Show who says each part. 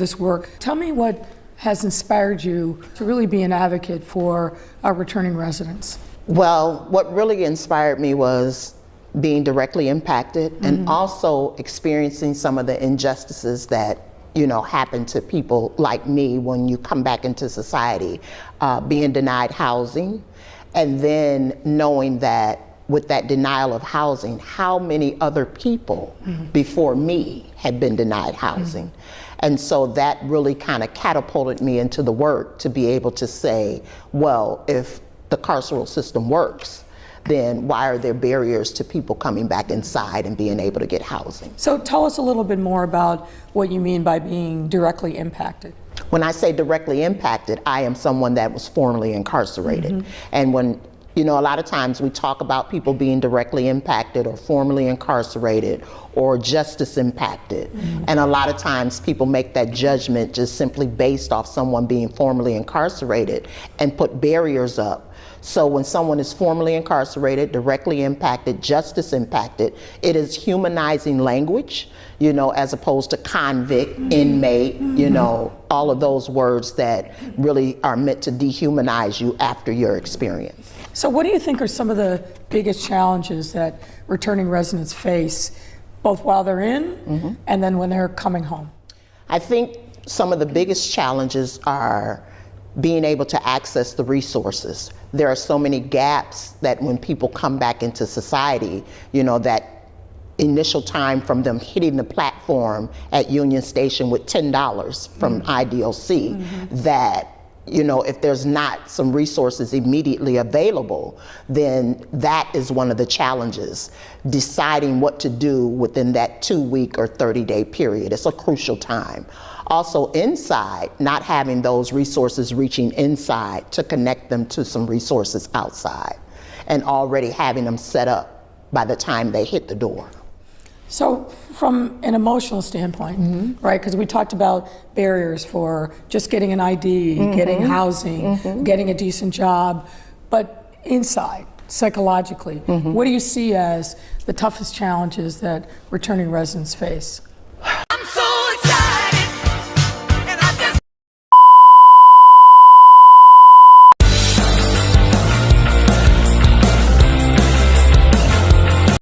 Speaker 1: this work. Tell me what has inspired you to really be an advocate for our returning residents.
Speaker 2: Well, what really inspired me was being directly impacted and also experiencing some of the injustices that happen to people like me when you come back into society, being denied housing, and then knowing that with that denial of housing, how many other people before me had been denied housing. And so that really kind of catapulted me into the work to be able to say, well, if the carceral system works, then why are there barriers to people coming back inside and being able to get housing?
Speaker 1: So tell us a little bit more about what you mean by being directly impacted.
Speaker 2: When I say directly impacted, I am someone that was formerly incarcerated. And when, a lot of times we talk about people being directly impacted or formerly incarcerated or justice impacted. And a lot of times people make that judgment just simply based off someone being formerly incarcerated and put barriers up. So when someone is formerly incarcerated, directly impacted, justice impacted, it is humanizing language, as opposed to convict, inmate, all of those words that really are meant to dehumanize you after your experience.
Speaker 1: So what do you think are some of the biggest challenges that returning residents face, both while they're in and then when they're coming home?
Speaker 2: I think some of the biggest challenges are being able to access the resources. There are so many gaps that when people come back into society, that initial time from them hitting the platform at Union Station with $10 from IDLC, that if there's not some resources immediately available, then that is one of the challenges, deciding what to do within that 2-week or 30-day period. It's a crucial time. Also inside, not having those resources reaching inside to connect them to some resources outside, and already having them set up by the time they hit the door.
Speaker 1: So from an emotional standpoint, right, because we talked about barriers for just getting an ID, getting housing, getting a decent job, but inside, psychologically, what do you see as the toughest challenges that returning residents face?